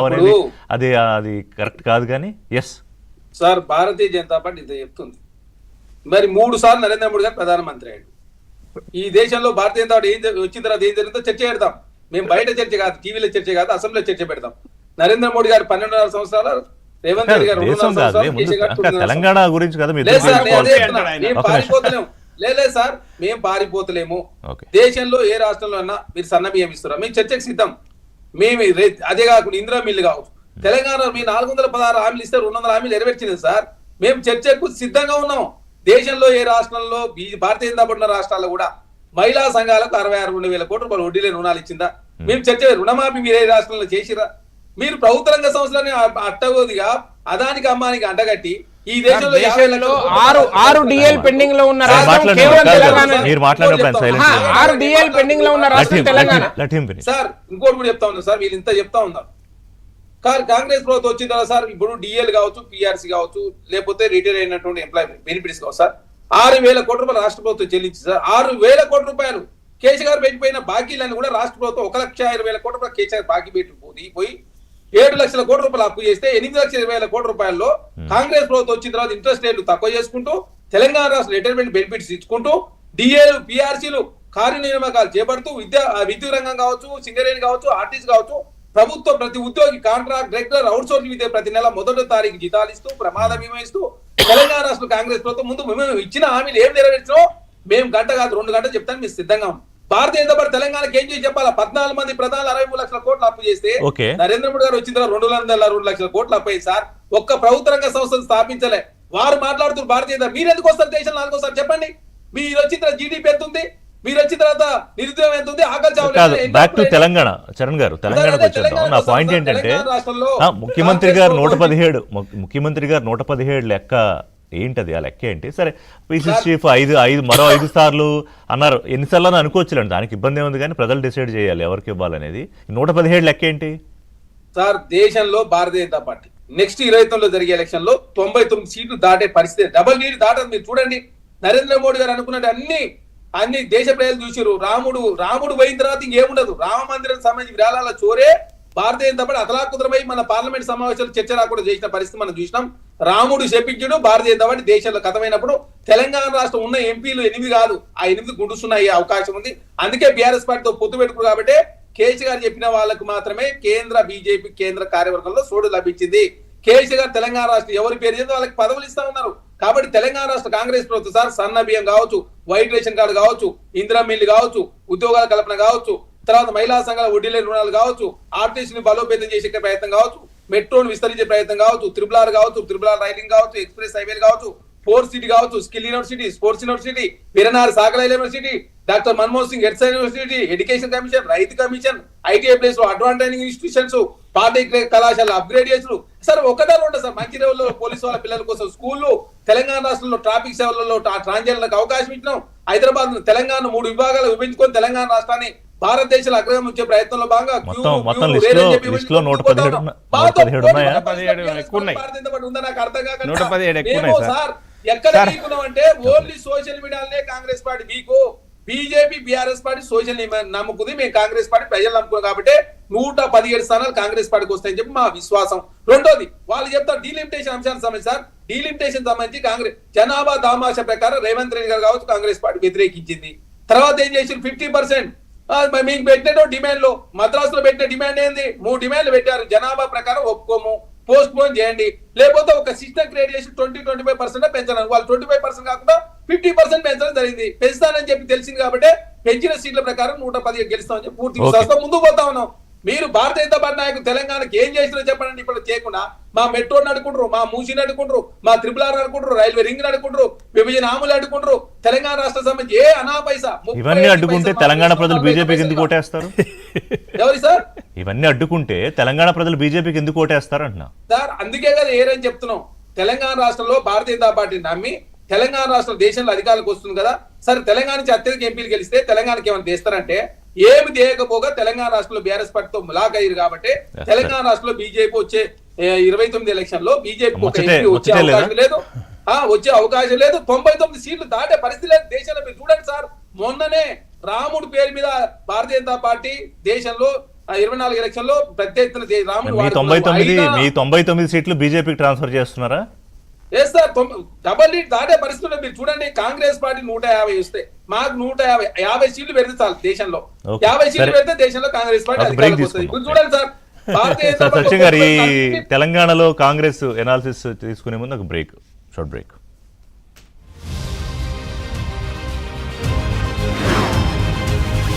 అనేది అది అది కరెక్ట్ కాదు కానీ yes sir Bharatiya Janata party ఇంత చెప్తుంది. మరి 3 సార్లు నరేంద్ర మోడీ గారు ప్రధానమంత్రి అయ్యాడు. ఈ దేశంలో భారతీయ జనతా పార్టీ వచ్చిన తర్వాత ఏం జరిగిందో చర్చ పెడతాం. మేము బయట చర్చ కాదు, టీవీలో చర్చ కాదు, అసెంబ్లీలో చర్చ పెడతాం. నరేంద్ర మోడీ గారు 12.5 సంవత్సరాలు, రేవంత్ రెడ్డి గారు 2.5 సంవత్సరాలు, తెలంగాణ గురించి కదా పారిపోతలేము. లేదు సార్, మేము పారిపోతలేము. దేశంలో ఏ రాష్ట్రంలో అన్నా మీరు సన్న బియ్యం ఇస్తారా? మేము చర్చకు సిద్ధం. మేము అదే కాకుండా ఇందిరా మిల్లు కావచ్చు, తెలంగాణ మీ 416 హామీలు ఇస్తే 200 హామీలు నెరవేర్చింది సార్. మేము చర్చకు సిద్ధంగా ఉన్నాం. దేశంలో ఏ రాష్ట్రంలో భారతీయ జనతా పార్టీ రాష్ట్రాల్లో కూడా మహిళా సంఘాలకు 66,000 కోట్ల రూపాయలు వడ్డీలే రుణాలు ఇచ్చిందా? మేము చర్చ రుణమాఫీ మీరు ఏ రాష్ట్రంలో చేసిరా? మీరు ప్రభుత్వ రంగ సంస్థలని అట్టగోదిగా అదానికి అమ్మానికి అంటగట్టి ఈ దేశంలో 6 డిఎల్ పెండింగ్ లో ఉన్న సార్. ఇంకోటి కూడా చెప్తా ఉన్నా సార్, వీళ్ళు ఇంత చెప్తా ఉన్నారు. కాంగ్రెస్ ప్రభుత్వం వచ్చిన తర్వాత సార్ ఇప్పుడు డిఎల్ కావచ్చు, పిఆర్సీ కావచ్చు, లేకపోతే రిటైర్ అయినటువంటి ఎంప్లాయ్ బెనిఫిట్స్ కావచ్చు సార్, 6,000 కోట్ల రూపాయలు రాష్ట్ర ప్రభుత్వం చెల్లించి సార్ 6,000 కోట్ల రూపాయలు కేసీఆర్ పెట్టిపోయిన బాకీలను కూడా రాష్ట్ర ప్రభుత్వం 1,20,000 కోట్ల రూపాయలు కేసీఆర్ బాకీ పోయి 7 లక్షల కోట్ల రూపాయలు అప్పు చేస్తే 8,20,000 కోట్ల రూపాయల్లో కాంగ్రెస్ ప్రభుత్వం వచ్చిన తర్వాత ఇంట్రెస్ట్ రేట్లు తక్కువ చేసుకుంటూ తెలంగాణ రాష్ట్ర రిటైర్మెంట్ బెనిఫిట్స్ ఇచ్చుకుంటూ డిఏలు, పిఆర్సీలు, కార్యనియామకాలు చేపడుతూ విద్యుత్ రంగం కావచ్చు, సింగరేణి కావచ్చు, ఆర్టీసీ కావచ్చు, ప్రభుత్వం ప్రతి ఉద్యోగి కాంట్రాక్ట్, రెగ్యులర్, అవుట్ సోర్సింగ్ విద్య ప్రతి నెల 1వ తారీఖు జీతాలు ఇస్తూ ప్రమాద బీమా ఇస్తూ తెలంగాణ రాష్ట్ర కాంగ్రెస్ ప్రభుత్వం ముందు మేము ఇచ్చిన హామీలు ఏం నెరవేర్చో మేము గంట కాదు 2 గంటలు చెప్తాను, మీరు సిద్ధంగా ఉన్నాం. భారతీయ జనతా పార్టీ తెలంగాణకి ఏం చేసి చెప్పాలా? 14 మంది ప్రధానులు 63 లక్షల కోట్లు అప్పు చేస్తే నరేంద్ర మోడీ గారు వచ్చిన తర్వాత 202 లక్షల కోట్లు అప్పు అయ్యి సార్ ఒక్క ప్రభుత్వ రంగ సంస్థను స్థాపించలే. వారు మాట్లాడుతున్నారు భారతీయ జనతా. మీరు ఎందుకు వస్తారు దేశంలో 4 సార్ చెప్పండి? మీరు వచ్చిన తర్వాత జీడీపీ ఎంత ఉంది? మీరు వచ్చిన తర్వాత నిరుద్యోగం ఎంత ఉంది? ఆకలి చావు. Back to Telangana. చరణ్ గారు, తెలంగాణకు వచ్చేద్దాం. నా పాయింట్ ఏంటంటే ముఖ్యమంత్రి గారు 117 లెక్క ఏంటది? ఆ లెక్క ఏంటి? సరే, పీసీసీ చీఫ్ 5 మరో 5 సార్లు అన్నారు. ఎన్నిసార్లు అని అనుకోవచ్చులేండి, దానికి ఇబ్బంది ఏముంది, కానీ ప్రజలు డిసైడ్ చేయాలి ఎవరికి ఇవ్వాలనేది. 117 లెక్క ఏంటి సార్? దేశంలో భారతీయ జనతా పార్టీ నెక్స్ట్ 29లో జరిగే ఎలక్షన్ లో 99 సీట్లు దాటే పరిస్థితి, డబల్ లీడ్ దాటది. మీరు చూడండి, నరేంద్ర మోడీ గారు అనుకున్నట్టు అన్ని దేశ ప్రజలు చూసిరు. రాముడు పోయిన తర్వాత ఇంకేముండదు. రామ మందిరం సంబంధించి విరాళాల చోరే భారతీయ జనతా పార్టీ అతలాకుతరమై మన పార్లమెంట్ సమావేశాలు చర్చ రాకుండా చేసిన పరిస్థితి మనం చూసినాం. రాముడు శపించుడు భారతీయ జనతా పార్టీ దేశంలో కథమైనప్పుడు తెలంగాణ రాష్ట్రం ఉన్న ఎంపీలు 8 కాదు, ఆ 8 గుండుస్తున్నాయి అవకాశం ఉంది. అందుకే బీఆర్ఎస్ పార్టీతో పొత్తు పెట్టుకున్నారు. కాబట్టి కేసీఆర్ చెప్పిన వాళ్ళకు మాత్రమే కేంద్ర బీజేపీ కేంద్ర కార్యవర్గంలో సోడు లభించింది. కేసీఆర్ తెలంగాణ రాష్ట్రం ఎవరి పేరు చేస్తే వాళ్ళకి పదవులు ఇస్తా ఉన్నారు. కాబట్టి తెలంగాణ రాష్ట్ర కాంగ్రెస్ ప్రభుత్వం సార్ సన్న బియ్యం కావచ్చు, వైట్ రేషన్ కార్డు కావచ్చు, ఇందిరా మిల్లు కావచ్చు, ఉద్యోగాల కల్పన కావచ్చు, తర్వాత మహిళా సంఘాల వడ్డీలే రుణాలు కావచ్చు, ఆర్టీసీని బలోపేతం చేసే ప్రయత్నం కావచ్చు, మెట్రోను విస్తరించే ప్రయత్నం కావచ్చు, త్రిబుల్ కావచ్చు, త్రిబుల్ రైలింగ్ కావచ్చు, ఎక్స్ప్రెస్ హైవేలు కావచ్చు, స్పోర్ట్స్ సిటీ కావచ్చు, skill university, sports university, Veeranari Sagar university, doctor Manmohan Singh హెడ్ యూనివర్సిటీ, ఎడ్యుకేషన్ కమిషన్, రైతు కమిషన్, ఐటీఐ ప్లేస్ లో అడ్వాన్స్ ట్రైనింగ్ ఇన్స్టిట్యూషన్స్, పాలిటెక్నిక్ కళాశాల అప్గ్రేడ్ చేసుడు సార్. ఒకటే ఉంటాయి సార్. మంచిర్యాలలో పోలీసు వాళ్ళ పిల్లల కోసం స్కూళ్లు, తెలంగాణ రాష్ట్రంలో ట్రాఫిక్ సేవలలో ట్రాన్స్జెండర్లకు అవకాశం ఇచ్చినాం. హైదరాబాద్ తెలంగాణ 3 విభాగాలు విభజించుకొని తెలంగాణ రాష్ట్రాన్ని భారతదేశంలో అగ్రగం వచ్చే ప్రయత్నంలో భాగంగా ఎక్కడ అంటే ఓన్లీ సోషల్ మీడియాలోనే కాంగ్రెస్ పార్టీ మీకు, బీజేపీ బీఆర్ఎస్ పార్టీ సోషల్ నమ్ముకుంది, మేము కాంగ్రెస్ పార్టీ ప్రజలు నమ్ముకున్నాం. కాబట్టి 117 స్థానాలు కాంగ్రెస్ పార్టీకి వస్తాయని చెప్పి మా విశ్వాసం. రెండోది వాళ్ళు చెప్తారు డీలిమిటేషన్ అంశానికి సంబంధించి సార్, డీలిమిటేషన్ సంబంధించి కాంగ్రెస్ జనాభా దామాష ప్రకారం రేవంత్ రెడ్డి గారు కావచ్చు కాంగ్రెస్ పార్టీ వ్యతిరేకించింది. తర్వాత ఏం చేసి 50% మీకు పెట్టిన డిమాండ్ లో మద్రాసులో పెట్టిన డిమాండ్ ఏంది? 3 డిమాండ్లు పెట్టారు. జనాభా ప్రకారం ఒప్పుకోము, పోస్ట్ పోన్ చేయండి, లేకపోతే ఒక సిస్టమ్ క్రియేట్ చేసి 20-25% పెంచడానికి. వాళ్ళు 25% కాకుండా 50% పెంచడం జరిగింది. పెంచుతానని చెప్పి తెలిసింది కాబట్టి పెంచిన సీట్ల ప్రకారం 117 గెలుస్తామని చెప్పి పూర్తి విశ్వాసంతో ముందుకు పోతా ఉన్నాం. మీరు భారతీయ జనతా పార్టీ నాయకులు తెలంగాణకి ఏం చేసినా చెప్పండి. ఇప్పుడు చేయకుండా మా మెట్రో నడుకుంటారు, మా మూసీని అడుకుంటారు, మా త్రిబుల్ ఆర్ అడుకుంటారు, రైల్వే రింగ్ అడుకుంటారు, విభజన హామీలు అడుకుంటారు, తెలంగాణ రాష్ట్ర సంబంధించి ఏ అనా పైసా. ఇవన్నీ అడ్డుకుంటే తెలంగాణ ప్రజలు బీజేపీకి ఎందుకు ఓటేస్తారు? ఎవరి సార్? ఇవన్నీ అడ్డుకుంటే తెలంగాణ ప్రజలు బీజేపీకి ఎందుకు ఓటేస్తారు అంటున్నా సార్. అందుకే కదా ఏరని చెప్తున్నాం. తెలంగాణ రాష్ట్రంలో భారతీయ జనతా పార్టీ నమ్మి తెలంగాణ రాష్ట్రం దేశంలో అధికారులకు వస్తుంది కదా. సరే, తెలంగాణ నుంచి అత్యధిక ఎంపీలు గెలిస్తే తెలంగాణకి ఏమైనా చేస్తారంటే ఏమి చేయకపోగా తెలంగాణ రాష్ట్రంలో బీఆర్ఎస్ పార్టీతో ములాక్ అయ్యారు. కాబట్టి తెలంగాణ రాష్ట్రంలో బీజేపీ వచ్చే 29 ఎలక్షన్ లో బీజేపీ వచ్చే అవకాశం లేదు, వచ్చే అవకాశం లేదు. 99 సీట్లు దాటే పరిస్థితి లేదు దేశంలో. మీరు చూడండి సార్, మొన్ననే రాముడు పేరు మీద భారతీయ జనతా పార్టీ దేశంలో ఆ 24 ఎలక్షన్ లో పెద్ద ఎత్తున రాముడు మీ 99 సీట్లు బీజేపీకి ట్రాన్స్ఫర్ చేస్తున్నారా? సార్ డబల్ లీడ్ దాటే పరిస్థితుల్లో మీరు చూడండి. కాంగ్రెస్ పార్టీ 150 వస్తే మాకు 150 సీట్లు పెడితే చాలు దేశంలో. 50 సీట్లు పెడితే దేశంలో కాంగ్రెస్ పార్టీ అధికారంలోకి వస్తుంది. ఇప్పుడు చూడండి sir, Bharatiya Janata sir party సత్యం గారు, ఈ తెలంగాణలో కాంగ్రెస్ ఎనాలిసిస్ తీసుకునే ముందు ఒక బ్రేక్, షార్ట్ బ్రేక్.